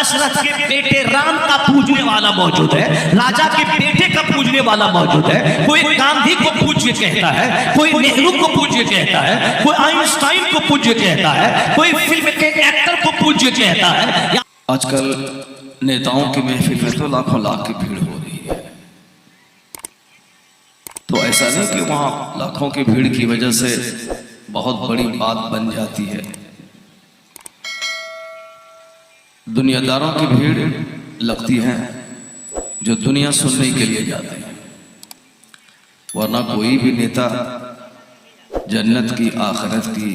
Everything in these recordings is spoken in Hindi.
दशरथ के बेटे राम का पूजने वाला मौजूद है, राजा के बेटे का पूजने वाला मौजूद है। कोई गांधी को पूज्य कहता है, कोई नेहरू को पूज्य कहता है, कोई आइंस्टाइन को पूज्य कहता है, कोई फिल्म के एक्टर को पूज्य कहता है। आजकल नेताओं की महफिल में तो लाखों लाख की भीड़ हो रही है। तो ऐसा नहीं कि वहां लाखों की भीड़ की वजह से बहुत बड़ी बात बन जाती है। दुनियादारों की भीड़ लगती है जो दुनिया सुनने के लिए जाते हैं, वरना कोई भी नेता जन्नत की, आखिरत की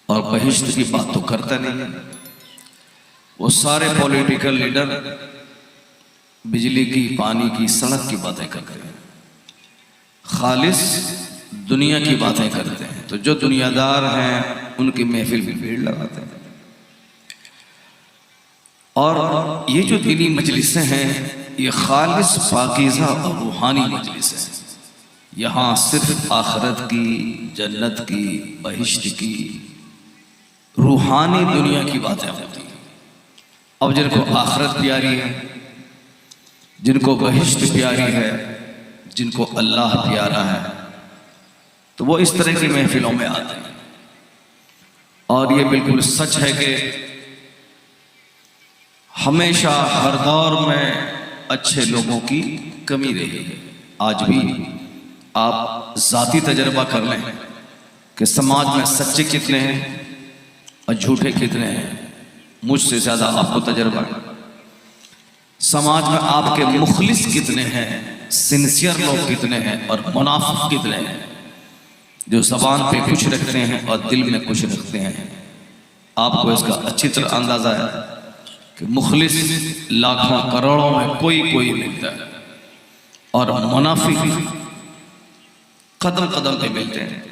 और बहिश्त की बात तो करता नहीं। वो सारे पॉलिटिकल लीडर बिजली की, पानी की, सड़क की बातें करते हैं, खालिस दुनिया की बातें करते हैं। तो जो दुनियादार हैं उनकी महफिल में भीड़ लगाते हैं। और ये जो दीनी मजलिसें हैं ये खालिस, पाकीज़ा और रूहानी मजलिसें हैं। यहाँ सिर्फ आखिरत की, जन्नत की, बहिश्त की, रूहानी दुनिया की बातें होती हैं। अब जिनको आखिरत प्यारी है, जिनको बहिश्त प्यारी है, जिनको अल्लाह प्यारा है, तो वो इस तरह की महफिलों में आते हैं। और ये बिल्कुल सच है कि हमेशा हर दौर में अच्छे लोगों की कमी रही है। आज भी आप जाती तजर्बा कर लें कि समाज में सच्चे कितने हैं और झूठे कितने हैं। मुझसे ज़्यादा आपको तजर्बा है। समाज में आपके मुखलिस कितने हैं, सिंसियर लोग कितने हैं और मुनाफिक कितने हैं, जो ज़बान पे कुछ रखते हैं और दिल में कुछ रखते हैं। आपको इसका अच्छी तरह अंदाज़ा है कि मुखलिस लाखों करोड़ों में कोई कोई मिलता है और मुनाफिक कदम कदम पे मिलते हैं।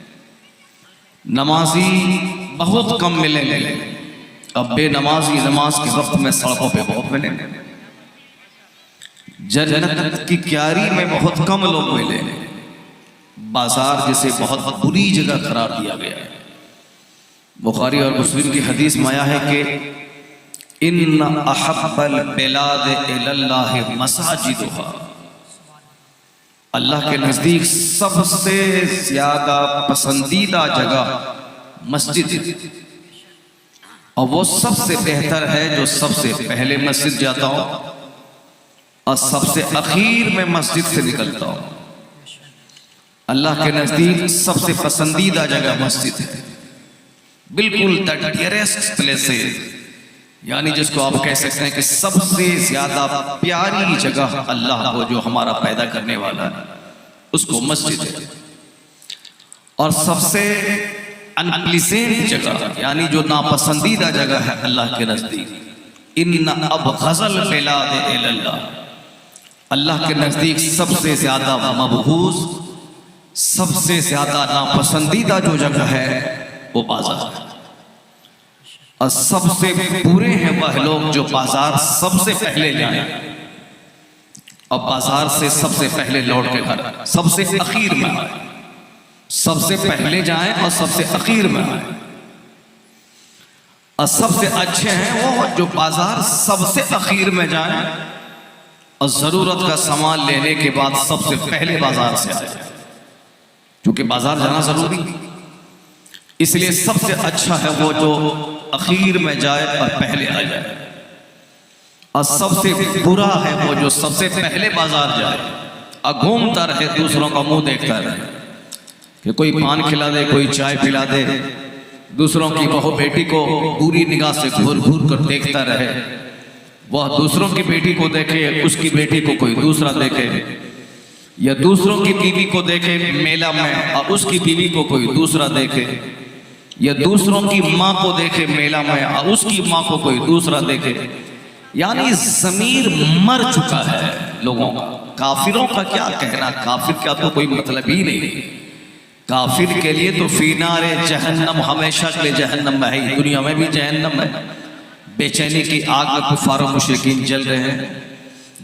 नमाजी बहुत कम मिलेंगे, अब बेनमाजी नमाज के वक्त में सड़कों पे बहुत मिलेंगे। जन्नत की क्यारी में बहुत कम लोग मिलेंगे। बाजार जिसे बहुत बुरी जगह करार दिया गया है। बुखारी और मुस्लिम की हदीस में आया है कि इन्ना अहब्बल बिलाद इलल्लाहि मसाजिदुहा, अल्लाह के नजदीक सबसे ज्यादा पसंदीदा जगह मस्जिद है। और वो सबसे बेहतर है जो सबसे पहले मस्जिद जाता हो और सबसे आखिर में मस्जिद से निकलता हो। अल्लाह के नजदीक सबसे पसंदीदा जगह मस्जिद है, बिल्कुल द डियरेस्ट प्लेसेस, यानी जिसको आप कह सकते हैं कि सबसे ज्यादा प्यारी जगह अल्लाह को, जो हमारा पैदा करने वाला है, उसको मस्जिद है। और सबसे अनप्लीजेंट जगह, यानी जो नापसंदीदा जगह है अल्लाह के नजदीक, इन्ना अब गज़ल बिलाद इलल्लाह, अल्लाह के नजदीक सबसे ज्यादा मबगूज़, सबसे ज्यादा नापसंदीदा जो जगह है वो बाजार है। और सबसे बुरे हैं वह लोग जो बाजार सबसे पहले जाएं और बाजार से सबसे पहले लौट के घर सबसे आखिर में आए। सबसे पहले जाएं और सबसे आखिर में आए। और सबसे अच्छे हैं वो जो बाजार सबसे आखिर में जाएं और जरूरत का सामान लेने के बाद सबसे पहले बाजार से आए, क्योंकि बाजार जाना जरूरी है। इसलिए सबसे अच्छा है वो जो आखिर में जाए और पहले आ जाए। और सबसे बुरा है वो जो सबसे पहले बाजार जाए और घूमता रहे, दूसरों का मुंह देखता रहे कि कोई पान खिला दे, कोई चाय पिला दे, दूसरों की बहू बेटी को बुरी निगाह से घूर घूर कर देखता रहे। वह दूसरों की बेटी को देखे, उसकी बेटी को कोई दूसरा देखे, या दूसरों की बीवी को देखे मेला में और उसकी बीवी को कोई दूसरा देखे, या दूसरों की माँ को देखे मेला में और उसकी माँ को कोई दूसरा देखे। यानी ज़मीर मर चुका है लोगों का। काफिरों का क्या कहना, काफिर का तो कोई मतलब ही नहीं। काफिर के लिए तो फीनारे जहन्नम, हमेशा के लिए जहन्नम में है, दुनिया में भी जहन्नम है। बेचैनी की आग में कुफार और मुशरिकीन जल रहे हैं।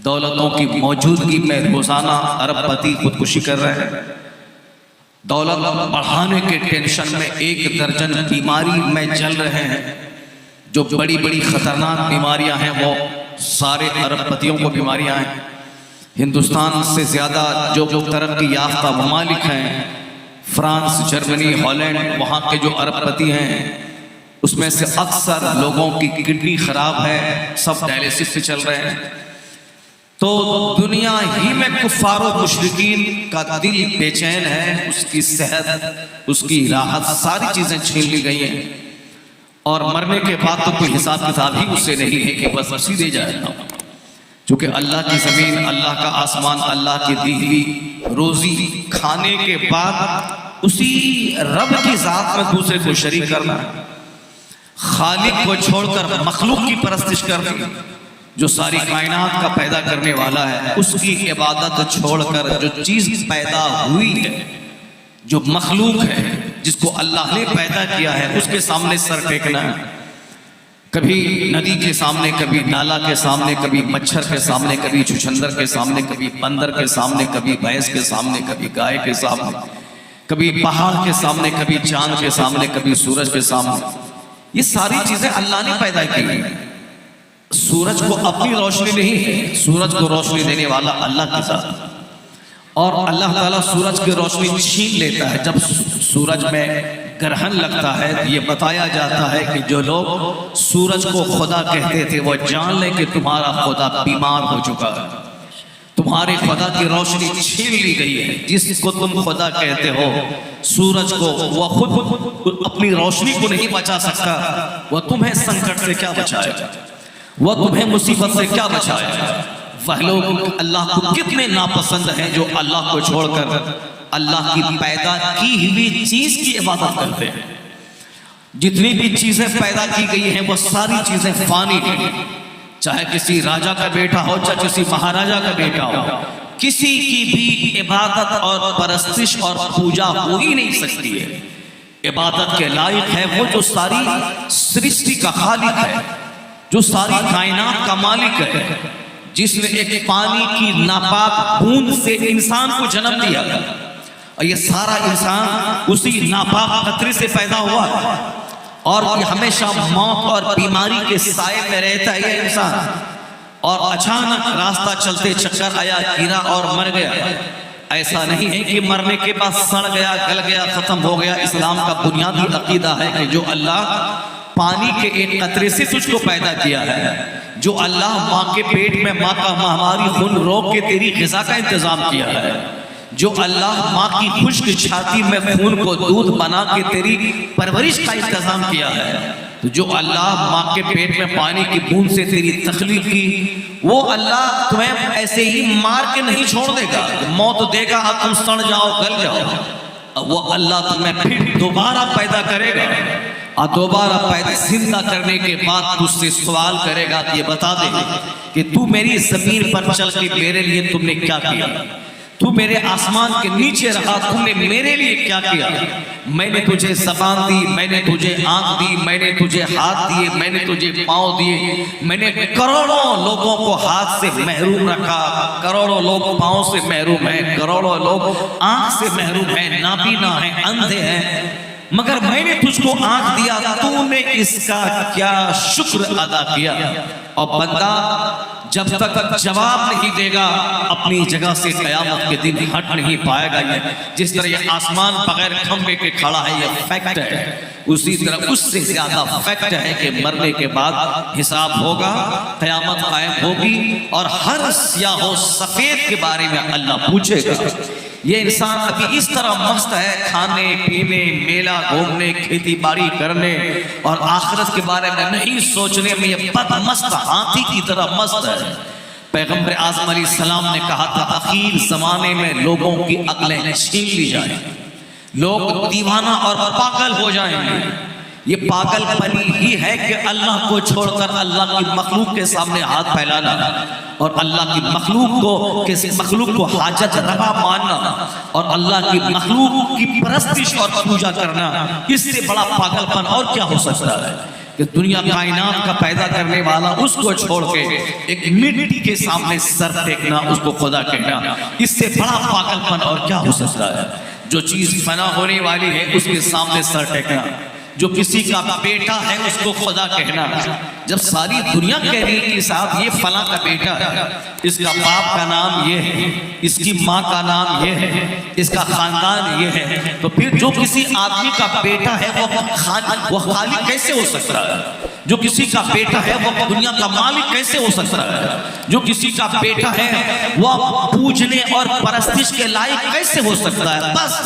दौलतों की मौजूदगी में रोजाना अरबपति खुदकुशी कर रहे हैं। दौलत बढ़ाने के टेंशन में 1 दर्जन बीमारी में जल रहे हैं। जो बड़ी बड़ी खतरनाक बीमारियां हैं वो सारे अरबपतियों को बीमारियां हैं। हिंदुस्तान से ज़्यादा जो तरक्की याफ्ता ममालिक हैं, फ्रांस, जर्मनी, हॉलैंड, वहाँ के जो अरबपति हैं उसमें से अक्सर लोगों की किडनी खराब है, सब डायलिसिस से चल रहे हैं। तो दुनिया ही में कुफ्फारो मुशरिकीन का दिल बेचैन है, उसकी सेहत, उसकी राहत, सारी चीज़ें छीन ली गई हैं। और मरने के बाद तो कोई हिसाब किताब ही उससे नहीं है कि बस सीधे जाएगा, क्योंकि अल्लाह की ज़मीन, अल्लाह का आसमान, अल्लाह की दी हुई रोज़ी खाने के बाद उसी रब की ज़ात में दूसरे को शरीक करना, खालिक को छोड़कर मखलूक की परस्तिश करनी, जो सारी कायनात का पैदा करने वाला है उसकी इबादत छोड़कर जो चीज़ पैदा हुई है, जो मखलूक है, जिसको अल्लाह ने पैदा किया है, उसके सामने सर टेकना है। कभी नदी के सामने, कभी नाला के सामने, कभी मच्छर के सामने, कभी छुछंदर के सामने, कभी बंदर के सामने, कभी भैंस के सामने, कभी गाय के सामने, कभी पहाड़ के सामने, कभी चांद के सामने, कभी सूरज के सामने। ये सारी चीजें अल्लाह ने पैदा की हैं। सूरज को अपनी रोशनी नहीं है, सूरज को रोशनी देने वाला अल्लाह के साथ, और अल्लाह ताला सूरज की रोशनी छीन लेता है। जब सूरज में ग्रहण लगता है तो ये बताया जाता है कि जो लोग सूरज को खुदा कहते थे वो जान लें कि तुम्हारा खुदा बीमार हो चुका है, तुम्हारे खुदा की रोशनी छीन ली गई है। जिसको तुम खुदा कहते हो, सूरज को, वह खुद अपनी रोशनी को नहीं बचा सकता, वह तुम्हें संकट से क्या बचाएगा, वह तुम्हें मुसीबत से क्या बचाएगा। वह लोग अल्लाह को कितने नापसंद हैं जो अल्लाह को छोड़कर अल्लाह की पैदा की हुई चीज की इबादत करते हैं। जितनी भी चीजें पैदा की गई हैं वो सारी चीजें फानी हैं, चाहे किसी राजा का बेटा हो, चाहे किसी महाराजा का बेटा हो, किसी की भी इबादत और परस्तिश और पूजा हो ही नहीं सकती है। इबादत के लायक है वो जो सारी सृष्टि का खालिक है, जो सारी कायनात का मालिक है, जिसने एक पानी की नापाक बूंद से इंसान को जन्म दिया, और ये सारा इंसान उसी नापाक कतरे से पैदा हुआ है, और ये हमेशा मौत और बीमारी के साए में रहता है ये इंसान। और अचानक रास्ता चलते चक्कर आया, गिरा और मर गया। ऐसा नहीं है कि मरने के बाद सड़ गया, गल गया, खत्म हो गया। इस्लाम का बुनियादी अकीदा है कि जो अल्लाह पानी के एक कतरे से तुझको पैदा किया है, जो अल्लाह माँ के पेट में माँ का महामारी खून रोक के तेरी ग़िज़ा का इंतजाम किया है, जो अल्लाह माँ की खुश्क छाती में खून को दूध बना के तेरी परवरिश का इंतजाम किया है, तो जो अल्लाह माँ के पेट में पानी की बूंद से तेरी तख्लीक की, वो अल्लाह तुम्हें ऐसे ही मार के नहीं छोड़ देगा, मौत देगा अब तुम सड़ जाओ, गल जाओ। वो अल्लाह तुम्हें फिर दोबारा पैदा करेगा, और दोबारा पैदा जिंदा करने के बाद तुझसे सवाल करेगा कि ये बता दे कि तू मेरी जमीन पर चल के मेरे लिए तुमने क्या किया, तू मेरे आसमान के नीचे रहा, तुमने मेरे लिए क्या किया। मैंने तुझे ज़बान दी, मैंने तुझे आंख दी, मैंने तुझे हाथ दिए, मैंने तुझे पाँव दिए, मैंने करोड़ों लोगों को हाथ से महरूम रखा, करोड़ों लोग पाँव से महरूम हैं, करोड़ों लोग आंख से महरूम हैं, नाबीना हैं, अंधे हैं, मगर मैंने तुझको आंख दिया, तूने इसका क्या शुक्र अदा किया। और बंदा जब तक जवाब नहीं देगा अपनी जगह से क़यामत के दिन हट नहीं पाएगा। ये जिस तरह ये आसमान बगैर खंभे के खड़ा है, ये फैक्ट है, उसी तरह उससे ज्यादा फैक्ट है कि मरने के बाद हिसाब होगा, क़यामत कायम होगी, और हर स्याह सफेद के बारे में अल्लाह पूछेगा। ये इंसान अभी इस तरह मस्त है, खाने पीने, मेला घूमने, खेती बाड़ी करने और आखिरत के बारे में नहीं सोचने में ये बदमस्त हाथी की तरह मस्त है। पैगंबर आज़म अलैहिस्सलाम ने कहा था आखिर ज़माने में लोगों की अक्लें छीन ली जाए, लोग दीवाना और पागल हो जाएंगे। ये पागलपनी ही है कि अल्लाह को छोड़कर अल्लाह की मखलूक के सामने हाथ फैलाना और अल्लाह की मखलूक को हाजत रवा मानना और अल्लाह की मखलूक की परस्तिश और पूजा करना। इससे बड़ा पागलपन और क्या हो सकता है कि दुनिया कायनात का पैदा करने वाला उसको छोड़ के एक मिट्टी के सामने सर टेकना, उसको खुदा कहना, इससे बड़ा पागलपन और क्या हो सकता है। जो चीज फना होने वाली है उसके सामने सर टेकना, जो किसी का बेटा है उसको खुदा कहना। जब सारी दुनिया कह रही है कि साहब ये फला का बेटा है, इसका बाप का नाम ये है, इसकी माँ का नाम ये है, इसका खानदान ये है, तो फिर जो किसी आदमी का बेटा है वो खालिक कैसे हो सकता है? जो किसी का बेटा है वो दुनिया का मालिक कैसे हो सकता है? जो किसी का बेटा है वह पूजने और परस्तिश के लायक कैसे हो सकता है? बस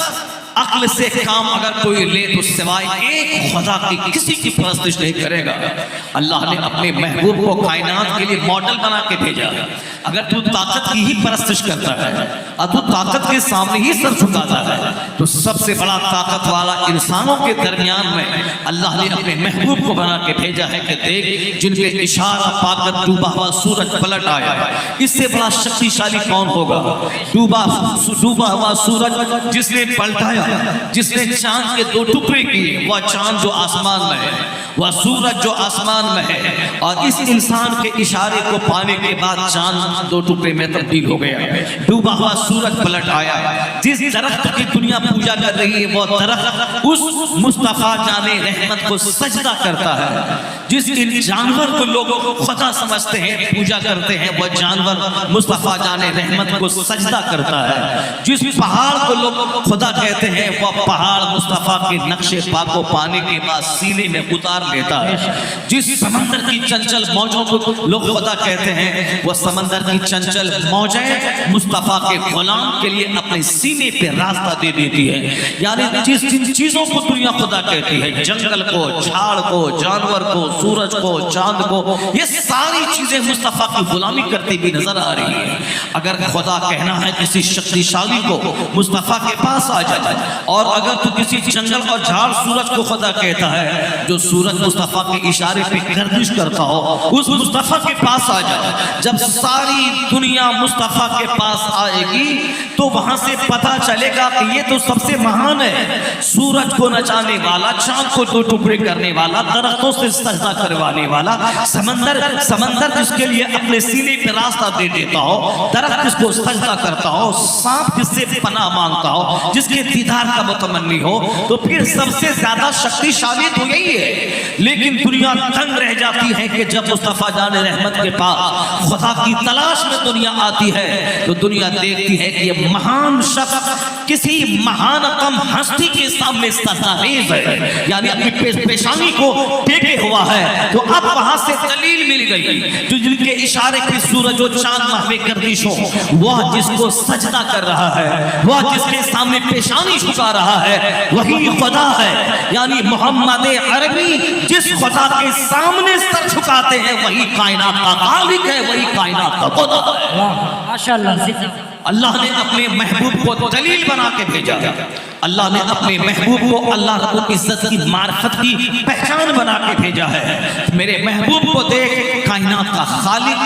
अक्ल से काम अगर कोई ले तो सिवाय एक खुदा की किसी की परस्तिश नहीं करेगा। अल्लाह ने अपने महबूब को कायनात के लिए मॉडल बना के भेजा। अगर तू ताकत की ही परस्तिश करता है और तू ताकत के सामने ही सर झुकाता है, तो सबसे बड़ा ताकत वाला इंसानों के दरमियान में अल्लाह ने अपने महबूब को बना के भेजा है कि देख, जिनके इशारा पाकर डूबा हुआ सूरज पलट आया, इससे बड़ा शक्तिशाली कौन होगा? डूबा हुआ सूरज जिसने पलटाया, जिसने चांद के 2 टुकड़े किए, वह चांद जो आसमान में है, वह सूरज जो आसमान में है, और इस इंसान के इशारे को पाने के बाद चांद 2 टुकड़े में तब्दील हो गया। डूबा हुआ सूरज पलट आया। जिस दरख्त की दुनिया पूजा कर रही है वह दरख्त उस मुस्तफा जाने रहमत को सजदा करता है। जिस जानवर को लोग खुदा समझते हैं, पूजा करते हैं, वह जानवर मुस्तफा जाने रहमत को सजदा करता है। जिस पहाड़ को लोग खुदा कहते हैं वह पहाड़ मुस्तफा के नक्शे पा को पाने के बाद सीने में उतार लेता है। जिस समंदर की चंचल मौजों को लोग खुदा कहते हैं वह समंदर की चंचल मौजें मुस्तफा के गुलाम के लिए अपने सीने पे रास्ता दे देती है। यानी जिन चीजों को दुनिया खुदा कहती है, जंगल को, झाड़ को, जानवर को, सूरज को, चांद को, ये सारी चीजें मुस्तफा की गुलामी करती हुई नजर आ रही है। अगर खुदा कहना है किसी शक्तिशाली को मुस्तफा के पास आ जाए, और अगर तू किसी जंगल और झाड़ सूरज को खुदा कहता है, जो सूरज मुस्तफा के इशारे पे गर्दिश करता हो, उस मुस्तफा के पास आ जाए। जब सारी दुनिया मुस्तफा के पास आएगी तो वहां से पता चलेगा कि ये तो सबसे महान है। सूरज को नचाने वाला, चांद को 2 टुकड़े करने वाला, दरख्तों से सजदा करवाने वाला, समंदर जिसके लिए अपने सीने पे रास्ता दे देता हो, दरख्त जिसको सजदा करता हो, सांप जिससे पनाह मांगता हो, जिसके दीदार का मुतमन्नी हो, तो फिर सबसे ज्यादा शक्तिशाली तो यही है। लेकिन दुनिया तंग रह जाती है कि जब मुस्तफा जाने रहमत के पास खुदा की तलाश में दुनिया आती है तो दुनिया देखती है कि ये महान शख्स किसी महानतम हस्ती के सामने सजदारेज है, यानी अपनी पेशानी को टेके हुआ है। तो अब वहां से दलील मिल गई, जो जिनके इशारे पे सूरज और चांद महवे गर्दिश हो, वह जिसको सजदा कर रहा है, वह जिसके सामने पेशानी झुका रहा है, वही खुदा है। यानी मोहम्मद अरबी जिस खुदा के सामने सर झुकाते हैं वही कायनात का खालिक है, वही कायनात का खुदा है। माशाअल्लाह। अल्लाह ने अपने महबूब को दलील बना के भेजा। अल्लाह ने अपने महबूब को अल्लाह रब्बुल इज्जत की मार्फत की पहचान बना के भेजा है। मेरे महबूब को देख, कायनात का खालिक,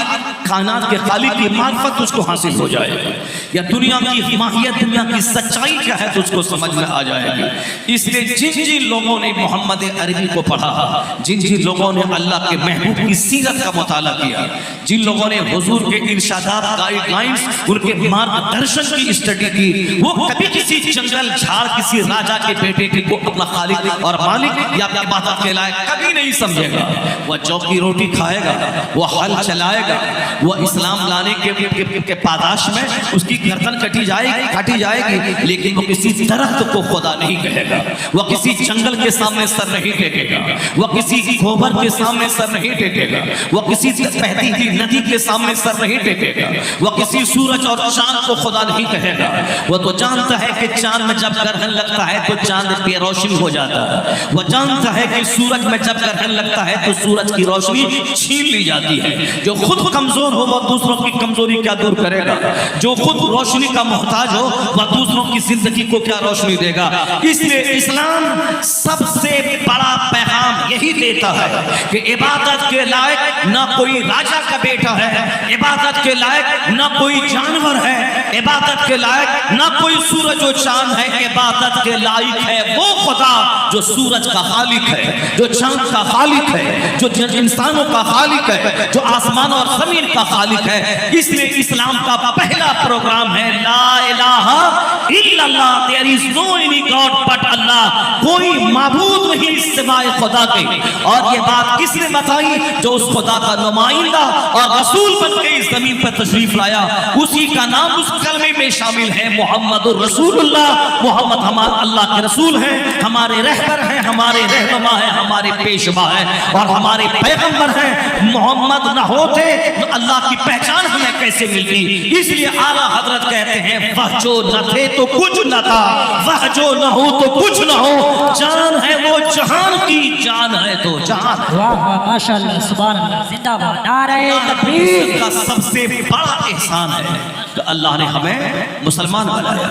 कायनात के खालिक की मार्फत उसको हासिल हो जाएगी, या दुनिया की माहियत, दुनिया की सच्चाई क्या है तो उसको समझ में आ जाएगी। इसलिए जिन जिन लोगों ने मोहम्मद अरबी को पढ़ा, जिन जिन लोगों ने अल्लाह के महबूब की सीरत का मुताला किया, जिन लोगों ने हुजूर के इरशादात, गाइडलाइंस, उनके मार्गदर्शन की स्टडी की, वो कभी किसी जंगल झाड़, किसी राजा के बेटे को अपना खालिक और मालिक या इबादत के लायक कभी नहीं समझेगा। वह जौ की रोटी खाएगा, वह हल चलाएगा, वह इस्लाम लाने के पादाश में उसकी गर्दन काटी जाएगी, लेकिन वो किसी दरख्त को खुदा नहीं कहेगा, वह किसी जंगल के सामने सर नहीं टेकेगा, वह किसी गोबर के सामने सर नहीं टेकेगा, वह किसी बहती हुई नदी के सामने सर नहीं टेकेगा, वह किसी सूरज और चांद को खुदा नहीं कहेगा। वह तो जानता है कि चांद में जब ग्रहण लगता है तो चांद पे रोशनी हो जाता है, वह जानता है कि सूरज में जब ग्रहण लगता है तो सूरज की रोशनी छीन ली जाती है। जो खुद कमजोर हो वह दूसरों की कमजोरी क्या दूर करेगा, जो खुद रोशनी का मोहताज हो वह दूसरों की जिंदगी को क्या रोशनी देगा। इसलिए इस्लाम सबसे बड़ा पैगाम यही देता है कि इबादत के लायक ना कोई राजा का बेटा है, इबादत के लायक ना कोई जानवर है, इबादत के लायक ना कोई सूरज और चांद है, इबादत के लायक है वो खुदा जो सूरज का खालिक है, जो चांद का खालिक है, जो इंसानों का खालिक है, जो आसमान और जमीन का खालिक है। इसलिए इस्लाम का पहला प्रोग्राम है ला इलाहा इल्लल्लाह, there is no any god but Allah, कोई माबूद नहीं सिवाय खुदा के। और ये बात किसने बताई? जो उस खुदा का नुमाइंदा और रसूल बन के इस जमीन पर तशरीफ लाया, उसी का नाम उस कलमे में शामिल है मोहम्मदुर रसूलुल्लाह। मोहम्मद हमारे अल्लाह के रसूल हैं, हमारे रहबर हैं, हमारे रहनुमा हैं, हमारे पेशवा हैं और हमारे पैगंबर हैं। मोहम्मद न होते तो अल्लाह की पहचान हमें कैसे मिलती? इसलिए आला हजरत कहते हैं वह जो न थे तो कुछ न था, वह जो न हो तो कुछ न हो, जान है वो जहान की, जान है तो जहान। वाह वाह माशाअल्लाह सुभान अल्लाह, जिंदाबाद, नारे तकबीर। का सबसे बड़ा एहसान है तो अल्लाह ने हमें मुसलमान बनाया।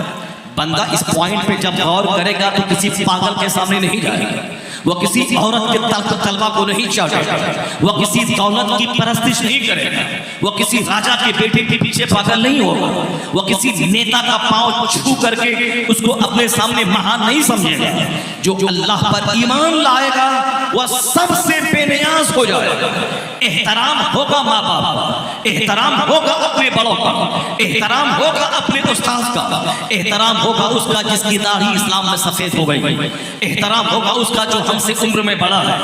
बंदा इस पॉइंट पे जब गौर करेगा तो किसी पागल के सामने नहीं जाएगा, वो किसी औरत के तलवा को नहीं चाटेगा, वो किसी दौलत की परस्तिश नहीं करेगा, वो किसी राजा के बेटे के पीछे पागल नहीं होगा, वो किसी नेता का पांव छू करके उसको अपने सामने महान नहीं समझेगा। जो अल्लाह पर ईमान लाएगा वह सबसे बेनियाज हो जाएगा। एहतराम होगा माँ बाप का, एहतराम होगा अपने बड़ों का, एहतराम होगा अपने उस्ताद का, एहतराम होगा उसका जिसकी दाढ़ी इस्लाम में सफेद हो गई, एहतराम होगा उसका जो हमसे उम्र में बड़ा है,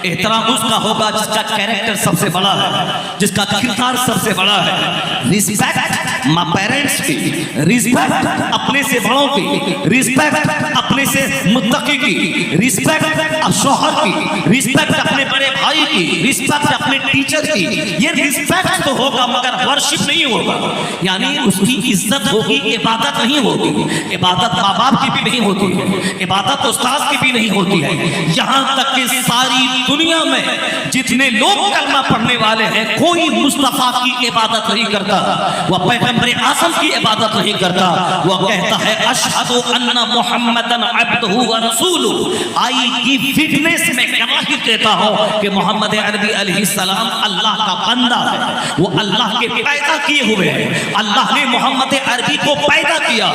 एहतराम उसका होगा जिसका कैरेक्टर सबसे बड़ा है, जिसका किरदार सबसे बड़ा है। रिस्पेक्ट माँ पेरेंट्स की, रिस्पेक्ट अपने से बड़ों की, रिस्पेक्ट अपने से मुत्तकी की, रिस्पेक्ट अब शौहर की, रिस्पेक्ट अपने बड़े भाई की, रिस्पेक्ट अपने टीचर की। ये रिस्पेक्ट तो होगा मगर वर्शिप नहीं होगा, यानी उसकी इज्जत होगी, इबादत नहीं होगी। इबादत माँ बाप की भी नहीं होती है, इबादत उस्ताद की भी नहीं होती है। यहाँ तक कि सारी दुनिया में जितने लोग कलमा पढ़ने वाले हैं कोई मुस्तफा की इबादत नहीं करता, वह पैगंबर आज़म की इबादत नहीं करता। वह कहता है अशहदु अन्ना मुहम्मदन अब्दुहु व रसूलुहु, आई की फिटनेस में गवाही देता हूँ कि मोहम्मद अरबी अलैहिस्सलाम अल्लाह का बंदा है, वो अल्लाह के पैदा किए हुए हैं। अल्लाह ने मोहम्मद अरबी को पैदा किया,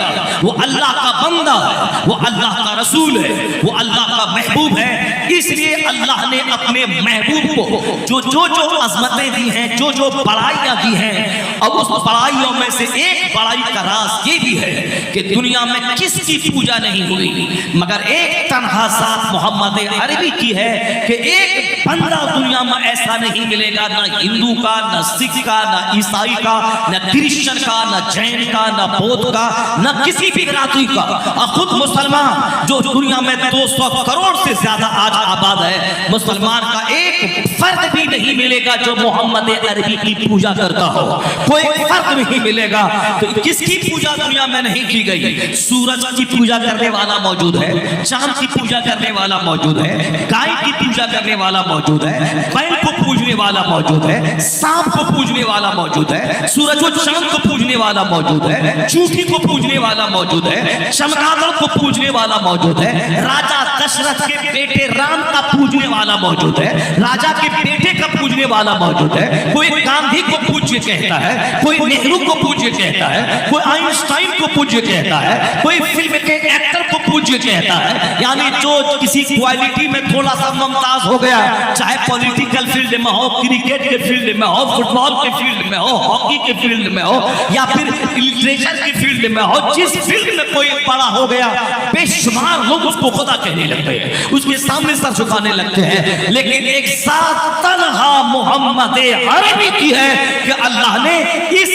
वो अल्लाह का बंदा है, वो अल्लाह का रसूल है, वो अल्लाह का महबूब है। इसलिए अल्लाह ने अपने महबूब को जो अजमतें दी हैं, जो बड़ाइयाँ दी हैं, और उस बड़ाइयों में से एक बड़ाई का राज ये भी है कि दुनिया में किसकी पूजा नहीं हुई मगर एक तन्हा ज़ात मोहम्मद अरबी की है कि एक बंदा दुनिया में ऐसा नहीं मिलेगा, ना हिंदू का, ना सिख का, ना ईसाई का, ना क्रिश्चियन का, ना जैन का, ना बौद्ध का, ना किसी भी बिरादरी का। और खुद मुसलमान जो दुनिया में 200 करोड़ से ज्यादा आज आबाद है, मुसलमान का एक फर्द भी नहीं मिलेगा जो मोहम्मद अरबी की पूजा करता हो, कोई फर्द नहीं मिलेगा। तो किसकी पूजा दुनिया में नहीं की गई? सूरज की पूजा करने वाला मौजूद है, चांद की पूजा करने वाला मौजूद है, गाय की पूजा करने वाला मौजूद है, बैल को पूजने वाला मौजूद है, सांप को पूजने वाला मौजूद है, सूरज और चांद को पूजने वाला मौजूद है, चूठी को पूजने वाला मौजूद है, चमगादड़ को पूजने वाला मौजूद है, राजा दशरथ के बेटे राम का पूजने वाला मौजूद है, राजा के बेटे का पूजने वाला मौजूद है। कोई गांधी को पूज्य कहता है, कोई नेहरू को पूज्य कहता है, कोई आइंस्टाइन को पूज्य कहता है, कोई फिल्म के एक्टर को पूज्य कहता है। यानी जो किसी क्वालिटी में थोड़ा सा मुमताज हो गया, चाहे पॉलिटिकल फील्ड में हो, क्रिकेट के फील्ड में हो, फुटबॉल के फील्ड में हो, हॉकी के फील्ड में हो, या फिर लिटरेचर की फील्ड में हो, जिस फील्ड में कोई बड़ा हो गया बेशुमार लोग उसको खुदा कहने लगते हैं, उसके सामने सर झुकाने लगते हैं। लेकिन एक साथ तन्हा मोहम्मद अरबी की है कि अल्लाह ने इस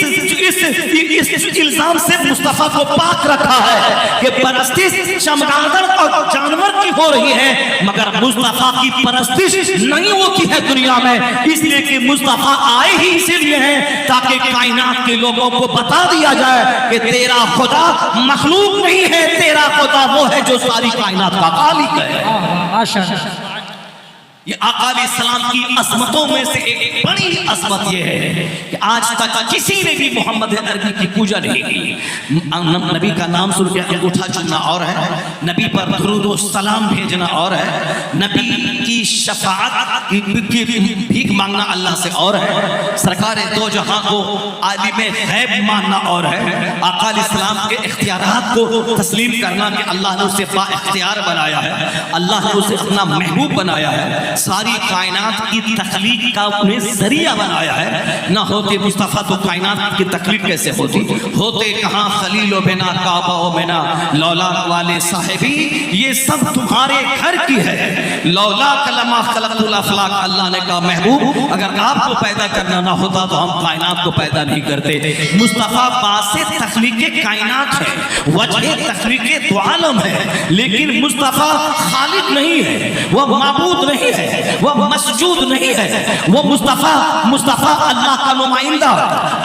इल्जाम से मुस्तफा को पाक रखा है कि परस्तिश चमगादड़ और जानवर की हो रही है मगर मुस्तफा की परस्तिश नहीं होती है दुनिया में। इसलिए कि मुस्तफा आए ही इसीलिए हैं ताकि कायनात के लोगों को बता दिया जाए कि तेरा खुदा मखलूक नहीं है, तेरा खुदा वो है जो सारी कायनात का खालिक है। ये आका अलैहिस्सलाम की अज़मतों में से एक बड़ी अज़मत ये है कि आज तक किसी ने भी मोहम्मद अरबी की पूजा नहीं की। नबी का नाम सुन के अंगूठा चुनना और है, नबी पर दुरूद और सलाम भेजना और है, नबी की शफाअत की भीख मांगना अल्लाह से और है, सरकार दो जहां को आलिम गैब मानना और है, आका अलैहिस्सलाम के इख्तियारात को तस्लीम करना कि अल्लाह ने उसे बाइख्तियार बनाया है, अल्लाह ने उसे अपना महबूब बनाया है, सारी कायनात की तख्लीक का उन्हें जरिया बनाया है। ना होते मुस्तफ़ा तो कायनात की तख्लीक कैसे होती, होते कहाँ खलीलो बिना काबा बिना लौलाक वाले साहिबी, ये सब तुम्हारे घर की है। लौला कलमा खलक़ुल अफ़लाक, अल्लाह ने कहा महबूब अगर आपको पैदा करना ना होता तो हम कायनात को पैदा नहीं करते। मुस्तफ़ा बासे तख्लीक कायनात है, वजह तख्लीक दो आलम है, लेकिन मुस्तफ़ा खालिक नहीं है, वह माबूद नहीं है, वह मसजूद नहीं है, वो मुस्तफ़ा अल्लाह का नुमाइंदा,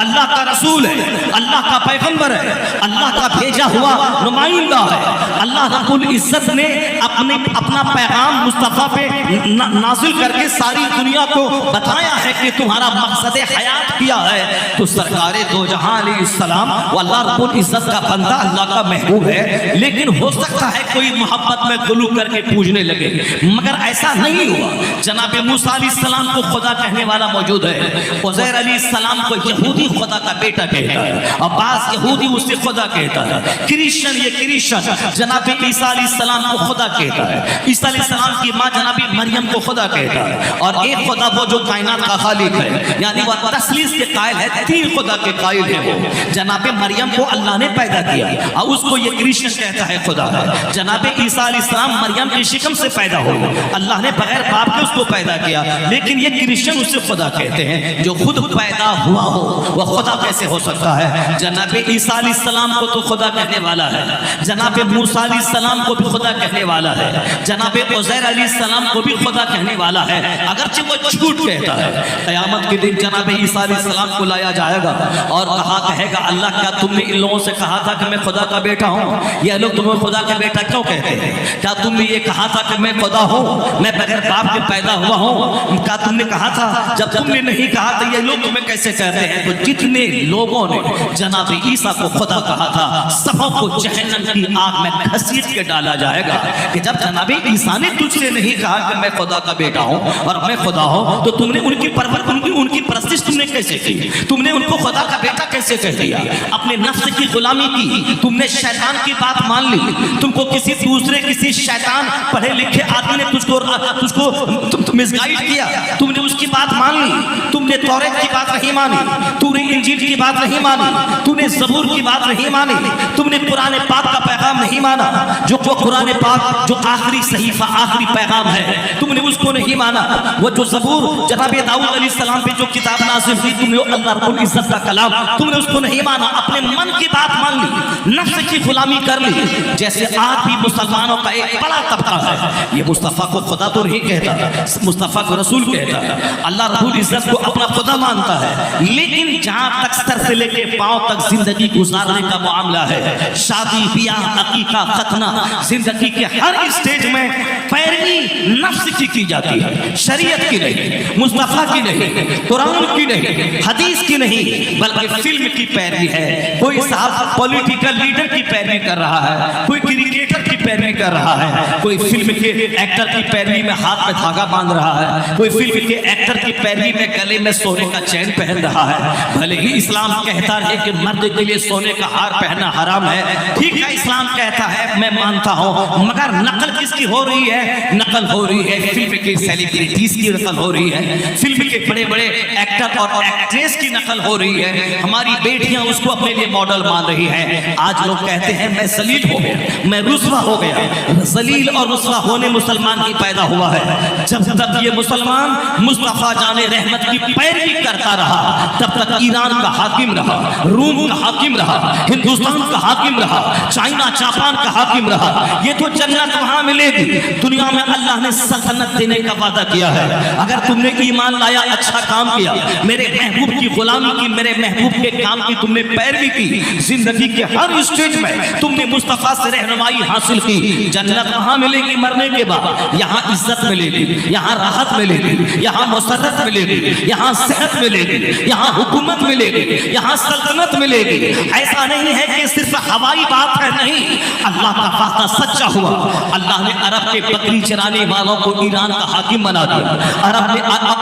अल्लाह का रसूल है, अल्लाह का पैगंबर है, अल्लाह का भेजा हुआ नुमाइंदा है। अल्लाह रब्बुल इज्जत ने अपना पैगाम मुस्तफ़ा पे नाजिल करके सारी दुनिया को बताया है कि तुम्हारा मकसद हयात किया है। तो सरकारे दो जहां अलैहिस्सलाम अल्लाह रब्बुल इज्जत का बंदा, अल्लाह का महबूब है, लेकिन हो सकता है कोई मोहब्बत में गुलू करके पूजने लगे, मगर ऐसा नहीं हुआ। जनाब मूसा अलैहिस्सलाम को खुदा कहने वाला मौजूद है, उज़ैर अलैहिस्सलाम को यहूदी खुदा का बेटा कहता है, अब्बास यहूदी उससे खुदा कहता है, क्रिश्चियन ये क्रिश्चियन जनाब ईसा अलैहिस्सलाम को खुदा कहता है, ईसा अलैहिस्सलाम की माँ जनाब मरियम को खुदा कहता है, और एक खुदा वो जो कायनात का खालिक है, यानी वह तस्लीस के कायल है, तीन खुदा के कायल है। वो जनाब मरियम को अल्लाह ने पैदा किया और उसको ये क्रिश्चियन कहता है खुदा है। जनाब ईसा अलैहिस्सलाम मरियम की शिकम से पैदा हो, अल्लाह ने बगैर बाप के उसको पैदा किया, लेकिन ये क्रिश्चियन उससे खुदा कहते हैं। जो खुद पैदा हुआ हो वह खुदा कैसे हो सकता है? जनाब ईसा अलैहिस्सलाम को तो खुदा कहने वाला है, जनाब मूसा अलैहिस्सलाम को भी खुदा कहने वाला है, जनाब उज़ैर अलैहिस्सलाम को भी खुदा कहने वाला है, अगरचे वो झूठ कहता है। क़यामत के दिन जनाब ईसा अलैहिस्सलाम को लाया जाएगा और कहा कहेगा अल्लाह क्या तुमने इन लोगों से कहा था कि मैं खुदा का बेटा हूँ? ये लोग तुम्हें खुदा का बेटा क्यों कहते हैं? क्या तुमने ये कहा था कि मैं खुदा हूँ, मैं बगैर बाप के पैदा हुआ हूँ? क्या तुमने कहा था? जब तुमने नहीं कहा तो ये लोग तुम्हें कैसे कहते हैं? तो जितने लोगों ने जनाब ईसा को खुदा कहा था सबों को जहन्नम की आग में घसीट के डाला जाएगा कि जब जनाब ईसा ने तुझसे नहीं कहा कि मैं खुदा का बेटा हूँ और मैं खुदा हूँ, तो तुमने उनकी परवरिश उनकी परस्तिश तुमने कैसे की? तुमने उनको खुदा का बेटा कैसे कह दिया? अपने नफ्स की गुलामी की, तुमने शैतान की बात मान ली, तुमको किसी शैतान पढ़े लिखे आदमी ने तुझको मिसगाइड किया, तुमने उसकी बात मान ली, तुमने तौरात की बात नहीं मानी, तूने इंजील की बात नहीं मानी, तूने ज़बूर की बात नहीं मानी, तुमने कुरान पाक का पैगाम नहीं माना, जो कुरान पाक जो आखिरी सहीफा आखिरी पैगाम है तुमने उसको नहीं माना। वो जो ज़बूर जनाब दाऊद अलैहिस्सलाम पे जो किताब नाज़िल हुई तुमने अल्लाह रब्बुल इज्जत का कलाम तुमने उसको नहीं माना, अपने मन की बात मान ली, नफ्स की गुलामी कर ली। जैसे आज भी मुसलमानों का एक बड़ा तबका है, ये मुस्तफ़ा को खुदा तो नहीं कहता, मुस्तफ़ा को रसूल कहता है, अल्लाह रब्बुल इज्जत को अपना खुदा मानता है, लेकिन जहां तक सर से लेके पांव तक जिंदगी गुजारने का मामला है, शादी ब्याह अकीका खतना, जिंदगी के हर स्टेज में पैरवी नफ्स की जाती है, शरीयत की नहीं, मुस्तफ़ा की नहीं, कुरान की नहीं, हदीस की नहीं, बल्कि फिल्म की पैरवी है। कोई साहब पॉलिटिकल लीडर की पैरवी कर रहा है, कोई क्रिकेटर की पैरवी कर रहा है, कोई फिल्म के एक्टर की पैरवी में हाथ में धागा बांध रहा है, कोई फिल्म के एक्टर की पैरवी में गले में सोने का चैन पहन रहा है। भले ही इस्लाम कहता है कि मर्द के लिए सोने का हार पहनना हराम है, ठीक है इस्लाम कहता है, मैं मानता हूँ, मगर नकल किसकी हो रही है? नकल हो रही है फिल्म के सेलिब्रिटीज की नकल हो रही है, फिल्म के बड़े बड़े एक्टर और एक्ट्रेस की नकल हो रही है। हमारी बेटियां उसको अपने लिए मॉडल मान रही हैं। आज लोग कहते हैं मैं जलील हो गया, मैं रुस्वा हो गया। जलील और रुस्वा होने मुसलमान ही पैदा हुआ है। जब तक ये मुसलमान मुस्तफा जाने रहमत की पैरवी करता रहा तब तक ईरान का हाकिम रहा, रूम का हाकिम रहा, हिंदुस्तान का हाकिम रहा, चाइना जापान का हाकिम रहा। ये तो जन्नत वहां मिलेगी, दुनिया में अल्लाह ने सल्तनत देने का वादा किया है। अगर तुमने ईमान लाया, अच्छा काम किया, मेरे महबूब की गुलामी की, मेरे महबूब के काम की तुमने पैरवी की, जिंदगी के हर स्टेज में तुमने मुस्तफा से रहनुमाई हासिल की जन्नत वहां मिलेगी मरने के बाद, यहाँ इज्जत मिलेगी, यहाँ राहत मिलेगी, यहाँ मुसर्रत मिलेगी, यहाँ सेहत मिलेगी, यहाँ हुकूमत मिलेगी, यहाँ सल्तनत मिलेगी। ऐसा नहीं है कि सिर्फ हवाई बात है, नहीं, अल्लाह का वादा सच्चा हुआ। अल्लाह ने अरब के बकरी चराने वालों को ईरान का हाकिम बना दिया।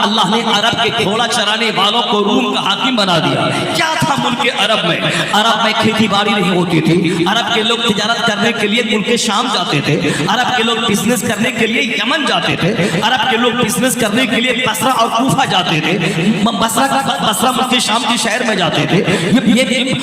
अल्लाह ने अरब के घोड़ा चराने वालों को रूम का हाकिम बना दिया। क्या था मुल्क अरब में? अरब में खेती बाड़ी नहीं होती थी। अरब के लोग तिजारत करने के लिए मुल्क शाम जाते थे। अरब के लोग बिजनेस करने के लिए यमन जाते थे। अरब के लोग बिजनेस करने के लिए बसरा और कूफा जाते थे। बसरा मुल्क शाम के शहर में जाते थे।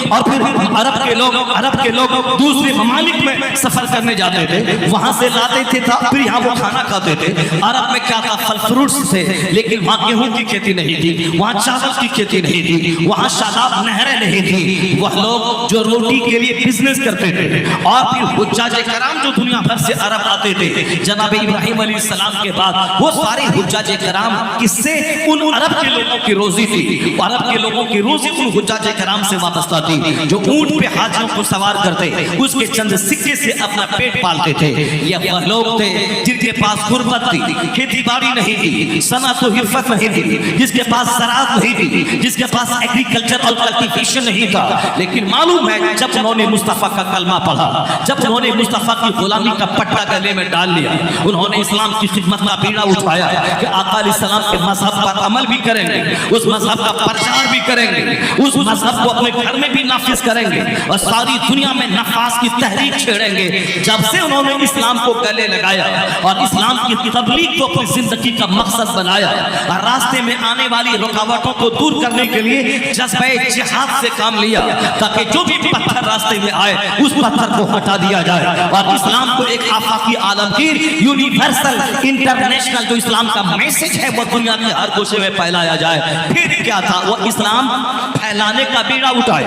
और फिर अरब के लोग दूसरे ममालिक में सफर करने जाते थे, वहां से लाते थे फिर यहाँ वो खाना खाते थे। अरब में क्या था? फल फ्रूट्स थे, लेकिन वहाँ गेहूं की खेती नहीं थी, वहाँ चावल की खेती नहीं थी, वहाँ शादाब नहरें नहीं थी। वह लोग जो रोटी के लिए बिजनेस करते थे। और फिर हुज्जाजे कराम जो दुनिया भर से अरब आते थे, जनाब इब्राहिम अलैहिस्सलाम के बाद वो सारे हुज्जाजे कराम किससे? उन अरब के लोगों की रोजी थी। अरब के लोगों की रोजी उन हुज्जाजे कराम से वाबस्ता थी, जो ऊंट पे हाजियों को सवार करते, उसके चंद सिक्के से अपना पेट पालते थे। ये वह लोग थे जिनके पास गुर्बत थी, खेती बाड़ी नहीं थी, सनअत और हिरफत नहीं थी, जिसके पास ज़राअत नहीं थी, जिसके पास एग्रीकल्चर और कल्टीवेशन नहीं था। लेकिन मालूम है, जब उन्होंने मुस्तफ़ा का कलमा पढ़ा, जब उन्होंने मुस्तफ़ा की गुलामी का पट्टा गले में डाल लिया, उन्होंने इस्लाम की खिदमत का बीड़ा उठाया कि आका अलैहिस्सलाम के मजहब पर अमल भी करेंगे, उस मजहब का प्रचार भी करेंगे, उस मजहब को अपने घर में भी नाफिज करेंगे और सारी दुनिया में नफास की तहरीक छेड़ेंगे। जब से उन्होंने इस्लाम को गले लगाया और इस्लाम की तबलीग को अपनी जिंदगी का मकसद बनाया और रास्ते में आने वाली रुकावटों को दूर करने के लिए जज्बे जिहाद से काम लिया, ताकि जो भी पत्थर रास्ते में आए उस पत्थर को हटा दिया जाए और इस्लाम को एक आफाकी आलमगीर यूनिवर्सल इंटरनेशनल जो इस्लाम का मैसेज है वो दुनिया के हर कोने में फैलाया जाए। फिर क्या था? वो इस्लाम फैलाने का बीड़ा उठाए।